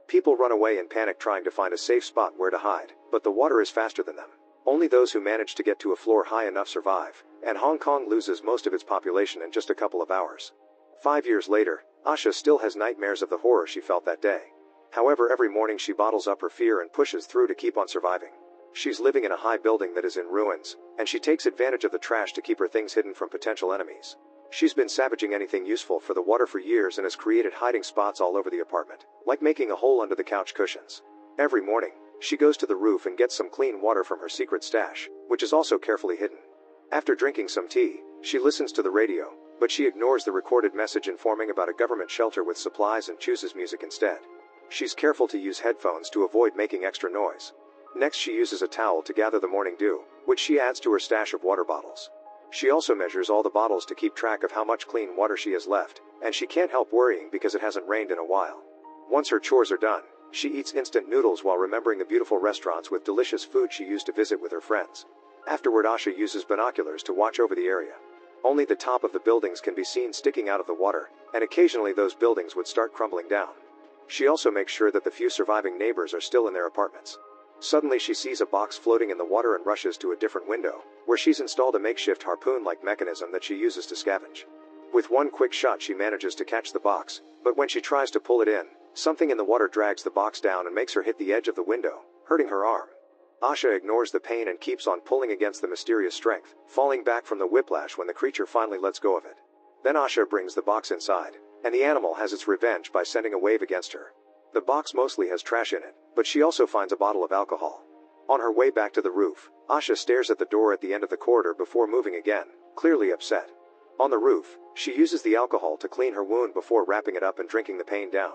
People run away in panic trying to find a safe spot where to hide, but the water is faster than them. Only those who manage to get to a floor high enough survive, and Hong Kong loses most of its population in just a couple of hours. 5 years later, Asha still has nightmares of the horror she felt that day. However, every morning she bottles up her fear and pushes through to keep on surviving. She's living in a high building that is in ruins, and she takes advantage of the trash to keep her things hidden from potential enemies. She's been savaging anything useful for the water for years and has created hiding spots all over the apartment, like making a hole under the couch cushions. Every morning, she goes to the roof and gets some clean water from her secret stash, which is also carefully hidden. After drinking some tea, she listens to the radio, but she ignores the recorded message informing about a government shelter with supplies and chooses music instead. She's careful to use headphones to avoid making extra noise. Next, she uses a towel to gather the morning dew, which she adds to her stash of water bottles. She also measures all the bottles to keep track of how much clean water she has left, and she can't help worrying because it hasn't rained in a while. Once her chores are done, she eats instant noodles while remembering the beautiful restaurants with delicious food she used to visit with her friends. Afterward, Asha uses binoculars to watch over the area. Only the top of the buildings can be seen sticking out of the water, and occasionally those buildings would start crumbling down. She also makes sure that the few surviving neighbors are still in their apartments. Suddenly she sees a box floating in the water and rushes to a different window, where she's installed a makeshift harpoon-like mechanism that she uses to scavenge. With one quick shot she manages to catch the box, but when she tries to pull it in, something in the water drags the box down and makes her hit the edge of the window, hurting her arm. Asha ignores the pain and keeps on pulling against the mysterious strength, falling back from the whiplash when the creature finally lets go of it. Then Asha brings the box inside, and the animal has its revenge by sending a wave against her. The box mostly has trash in it, but she also finds a bottle of alcohol. On her way back to the roof, Asha stares at the door at the end of the corridor before moving again, clearly upset. On the roof, she uses the alcohol to clean her wound before wrapping it up and drinking the pain down.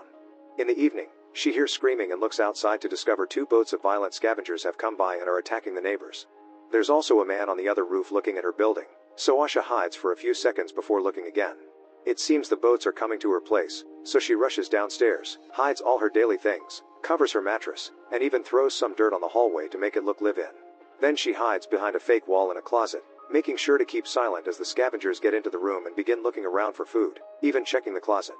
In the evening, she hears screaming and looks outside to discover 2 boats of violent scavengers have come by and are attacking the neighbors. There's also a man on the other roof looking at her building, so Asha hides for a few seconds before looking again. It seems the boats are coming to her place, so she rushes downstairs, hides all her daily things, covers her mattress, and even throws some dirt on the hallway to make it look live-in. Then she hides behind a fake wall in a closet, making sure to keep silent as the scavengers get into the room and begin looking around for food, even checking the closet.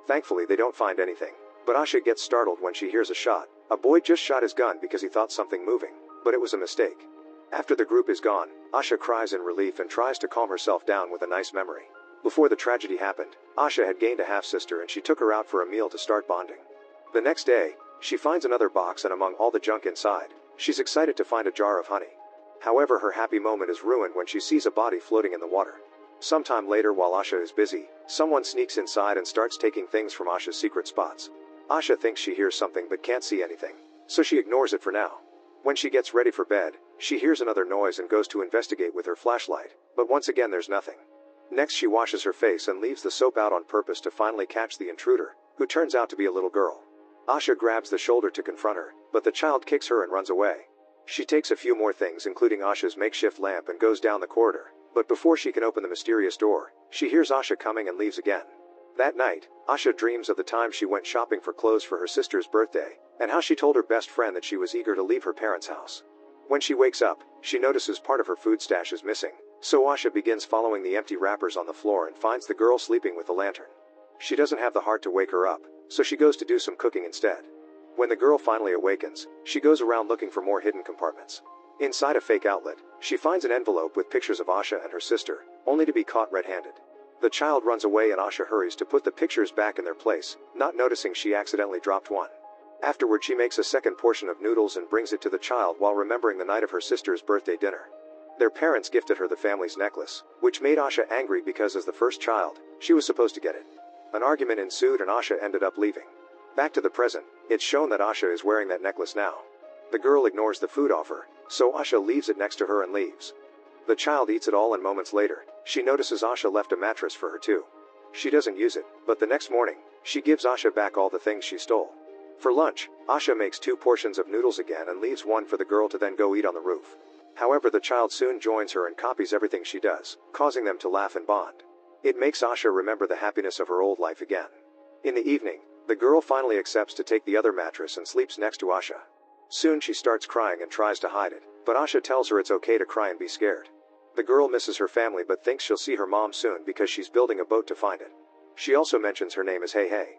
Thankfully they don't find anything, but Asha gets startled when she hears a shot. A boy just shot his gun because he thought something moving, but it was a mistake. After the group is gone, Asha cries in relief and tries to calm herself down with a nice memory. Before the tragedy happened, Asha had gained a half-sister and she took her out for a meal to start bonding. The next day, she finds another box and among all the junk inside, she's excited to find a jar of honey. However, her happy moment is ruined when she sees a body floating in the water. Sometime later, while Asha is busy, someone sneaks inside and starts taking things from Asha's secret spots. Asha thinks she hears something but can't see anything, so she ignores it for now. When she gets ready for bed, she hears another noise and goes to investigate with her flashlight, but once again there's nothing. Next she washes her face and leaves the soap out on purpose to finally catch the intruder, who turns out to be a little girl. Asha grabs the shoulder to confront her, but the child kicks her and runs away. She takes a few more things including Asha's makeshift lamp and goes down the corridor, but before she can open the mysterious door, she hears Asha coming and leaves again. That night, Asha dreams of the time she went shopping for clothes for her sister's birthday, and how she told her best friend that she was eager to leave her parents' house. When she wakes up, she notices part of her food stash is missing, so Asha begins following the empty wrappers on the floor and finds the girl sleeping with the lantern. She doesn't have the heart to wake her up, so she goes to do some cooking instead. When the girl finally awakens, she goes around looking for more hidden compartments. Inside a fake outlet, she finds an envelope with pictures of Asha and her sister, only to be caught red-handed. The child runs away and Asha hurries to put the pictures back in their place, not noticing she accidentally dropped one. Afterward she makes a second portion of noodles and brings it to the child while remembering the night of her sister's birthday dinner. Their parents gifted her the family's necklace, which made Asha angry because as the first child, she was supposed to get it. An argument ensued and Asha ended up leaving. Back to the present, it's shown that Asha is wearing that necklace now. The girl ignores the food offer, so Asha leaves it next to her and leaves. The child eats it all and moments later, she notices Asha left a mattress for her too. She doesn't use it, but the next morning, she gives Asha back all the things she stole. For lunch, Asha makes 2 portions of noodles again and leaves one for the girl to then go eat on the roof. However, the child soon joins her and copies everything she does, causing them to laugh and bond. It makes Asha remember the happiness of her old life again. In the evening, the girl finally accepts to take the other mattress and sleeps next to Asha. Soon she starts crying and tries to hide it, but Asha tells her it's okay to cry and be scared. The girl misses her family but thinks she'll see her mom soon because she's building a boat to find it. She also mentions her name is Hei Hei.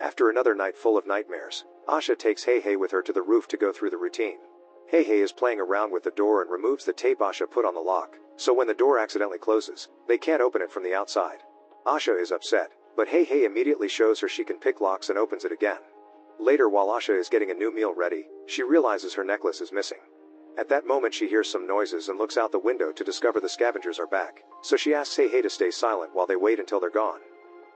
After another night full of nightmares, Asha takes Hei Hei with her to the roof to go through the routine. Hei Hei is playing around with the door and removes the tape Asha put on the lock, so when the door accidentally closes, they can't open it from the outside. Asha is upset, but Hei Hei immediately shows her she can pick locks and opens it again. Later, while Asha is getting a new meal ready, she realizes her necklace is missing. At that moment she hears some noises and looks out the window to discover the scavengers are back, so she asks Hei Hei to stay silent while they wait until they're gone.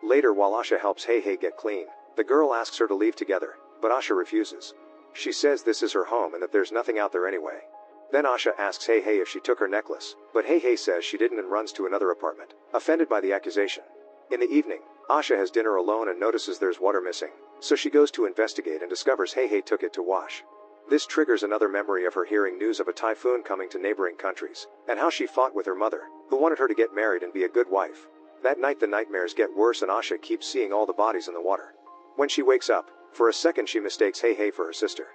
Later, while Asha helps Hei Hei get clean, the girl asks her to leave together, but Asha refuses. She says this is her home and that there's nothing out there anyway. Then Asha asks Hei Hei if she took her necklace, but Hei Hei says she didn't and runs to another apartment, offended by the accusation. In the evening, Asha has dinner alone and notices there's water missing, so she goes to investigate and discovers Hei Hei took it to wash. This triggers another memory of her hearing news of a typhoon coming to neighboring countries, and how she fought with her mother, who wanted her to get married and be a good wife. That night the nightmares get worse and Asha keeps seeing all the bodies in the water. When she wakes up, for a second she mistakes Hei Hei for her sister.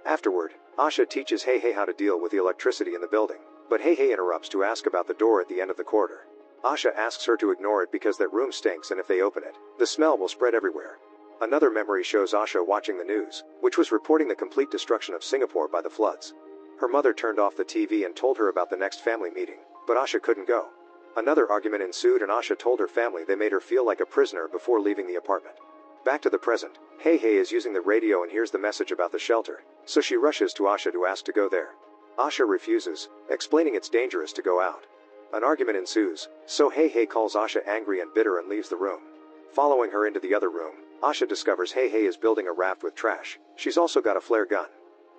Afterward, Asha teaches Hei Hei how to deal with the electricity in the building, but Hei Hei interrupts to ask about the door at the end of the corridor. Asha asks her to ignore it because that room stinks and if they open it, the smell will spread everywhere. Another memory shows Asha watching the news, which was reporting the complete destruction of Singapore by the floods. Her mother turned off the TV and told her about the next family meeting, but Asha couldn't go. Another argument ensued and Asha told her family they made her feel like a prisoner before leaving the apartment. Back to the present, Hei Hei is using the radio and hears the message about the shelter, so she rushes to Asha to ask to go there. Asha refuses, explaining it's dangerous to go out. An argument ensues, so Hei Hei calls Asha angry and bitter and leaves the room. Following her into the other room, Asha discovers Hei Hei is building a raft with trash. She's also got a flare gun.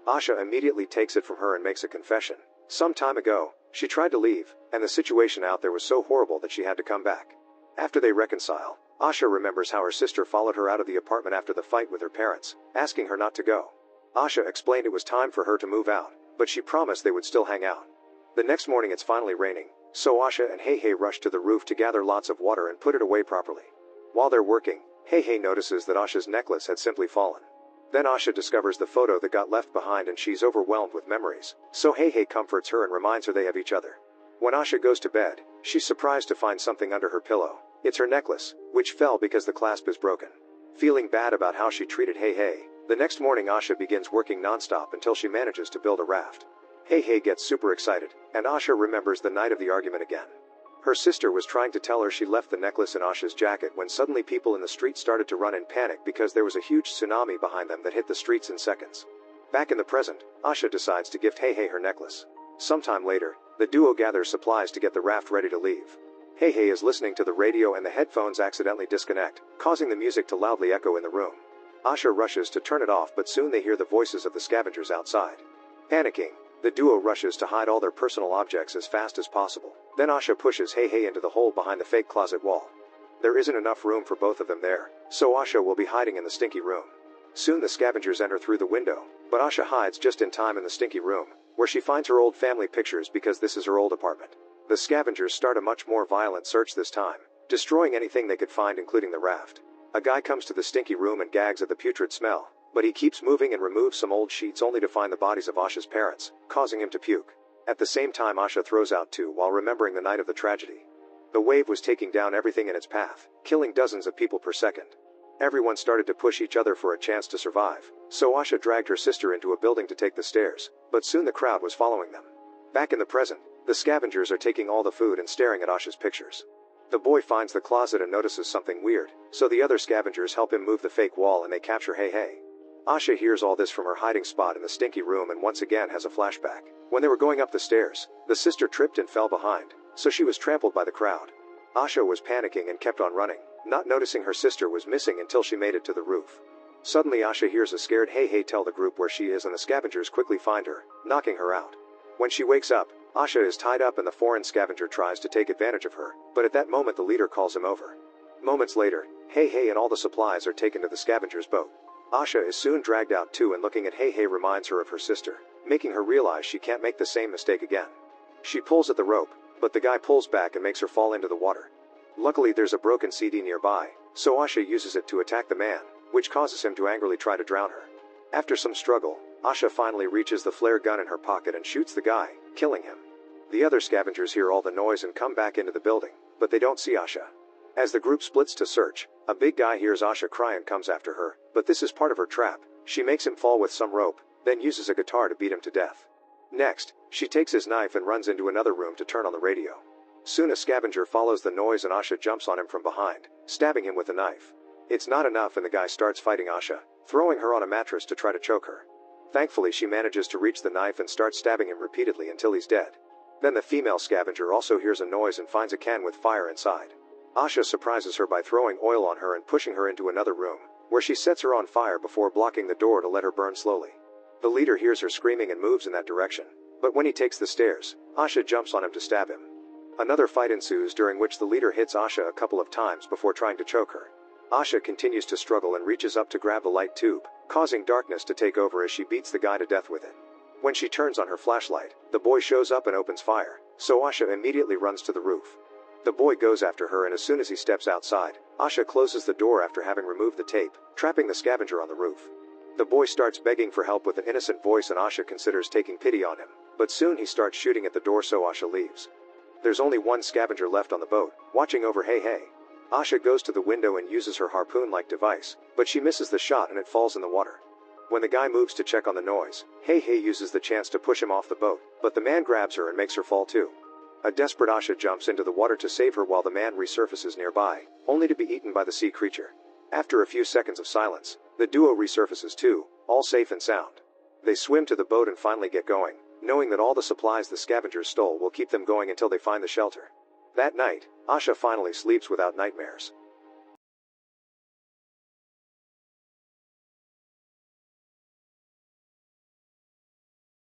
Asha immediately takes it from her and makes a confession. Some time ago, she tried to leave, and the situation out there was so horrible that she had to come back. After they reconcile, Asha remembers how her sister followed her out of the apartment after the fight with her parents, asking her not to go. Asha explained it was time for her to move out, but she promised they would still hang out. The next morning it's finally raining, so Asha and Hei Hei rush to the roof to gather lots of water and put it away properly. While they're working, Hei Hei notices that Asha's necklace had simply fallen. Then Asha discovers the photo that got left behind and she's overwhelmed with memories, so Hei Hei comforts her and reminds her they have each other. When Asha goes to bed, she's surprised to find something under her pillow. It's her necklace, which fell because the clasp is broken. Feeling bad about how she treated Hei Hei, the next morning Asha begins working non-stop until she manages to build a raft. Hei Hei gets super excited, and Asha remembers the night of the argument again. Her sister was trying to tell her she left the necklace in Asha's jacket when suddenly people in the street started to run in panic because there was a huge tsunami behind them that hit the streets in seconds. Back in the present, Asha decides to gift Hei Hei her necklace. Sometime later, the duo gathers supplies to get the raft ready to leave. Hei Hei is listening to the radio and the headphones accidentally disconnect, causing the music to loudly echo in the room. Asha rushes to turn it off, but soon they hear the voices of the scavengers outside. Panicking, the duo rushes to hide all their personal objects as fast as possible. Then Asha pushes Hei Hei into the hole behind the fake closet wall. There isn't enough room for both of them there, so Asha will be hiding in the stinky room. Soon the scavengers enter through the window, but Asha hides just in time in the stinky room, where she finds her old family pictures because this is her old apartment. The scavengers start a much more violent search this time, destroying anything they could find including the raft. A guy comes to the stinky room and gags at the putrid smell, but he keeps moving and removes some old sheets only to find the bodies of Asha's parents, causing him to puke. At the same time Asha throws out too while remembering the night of the tragedy. The wave was taking down everything in its path, killing dozens of people per second. Everyone started to push each other for a chance to survive, so Asha dragged her sister into a building to take the stairs, but soon the crowd was following them. Back in the present, the scavengers are taking all the food and staring at Asha's pictures. The boy finds the closet and notices something weird, so the other scavengers help him move the fake wall and they capture Hei Hei. Asha hears all this from her hiding spot in the stinky room and once again has a flashback. When they were going up the stairs, the sister tripped and fell behind, so she was trampled by the crowd. Asha was panicking and kept on running, not noticing her sister was missing until she made it to the roof. Suddenly Asha hears a scared Hei Hei tell the group where she is and the scavengers quickly find her, knocking her out. When she wakes up, Asha is tied up and the foreign scavenger tries to take advantage of her, but at that moment the leader calls him over. Moments later, Hei Hei and all the supplies are taken to the scavenger's boat. Asha is soon dragged out too and looking at Hei Hei reminds her of her sister, making her realize she can't make the same mistake again. She pulls at the rope, but the guy pulls back and makes her fall into the water. Luckily there's a broken CD nearby, so Asha uses it to attack the man, which causes him to angrily try to drown her. After some struggle, Asha finally reaches the flare gun in her pocket and shoots the guy, killing him. The other scavengers hear all the noise and come back into the building, but they don't see Asha. As the group splits to search, a big guy hears Asha cry and comes after her, but this is part of her trap. She makes him fall with some rope, then uses a guitar to beat him to death. Next, she takes his knife and runs into another room to turn on the radio. Soon a scavenger follows the noise and Asha jumps on him from behind, stabbing him with a knife. It's not enough and the guy starts fighting Asha, throwing her on a mattress to try to choke her. Thankfully she manages to reach the knife and starts stabbing him repeatedly until he's dead. Then the female scavenger also hears a noise and finds a can with fire inside. Asha surprises her by throwing oil on her and pushing her into another room, where she sets her on fire before blocking the door to let her burn slowly. The leader hears her screaming and moves in that direction, but when he takes the stairs, Asha jumps on him to stab him. Another fight ensues during which the leader hits Asha a couple of times before trying to choke her. Asha continues to struggle and reaches up to grab the light tube, causing darkness to take over as she beats the guy to death with it. When she turns on her flashlight, the boy shows up and opens fire, so Asha immediately runs to the roof. The boy goes after her and as soon as he steps outside, Asha closes the door after having removed the tape, trapping the scavenger on the roof. The boy starts begging for help with an innocent voice and Asha considers taking pity on him, but soon he starts shooting at the door so Asha leaves. There's only one scavenger left on the boat, watching over Hei Hei. Asha goes to the window and uses her harpoon-like device, but she misses the shot and it falls in the water. When the guy moves to check on the noise, Hei Hei uses the chance to push him off the boat, but the man grabs her and makes her fall too. A desperate Asha jumps into the water to save her while the man resurfaces nearby, only to be eaten by the sea creature. After a few seconds of silence, the duo resurfaces too, all safe and sound. They swim to the boat and finally get going, knowing that all the supplies the scavengers stole will keep them going until they find the shelter. That night, Asha finally sleeps without nightmares.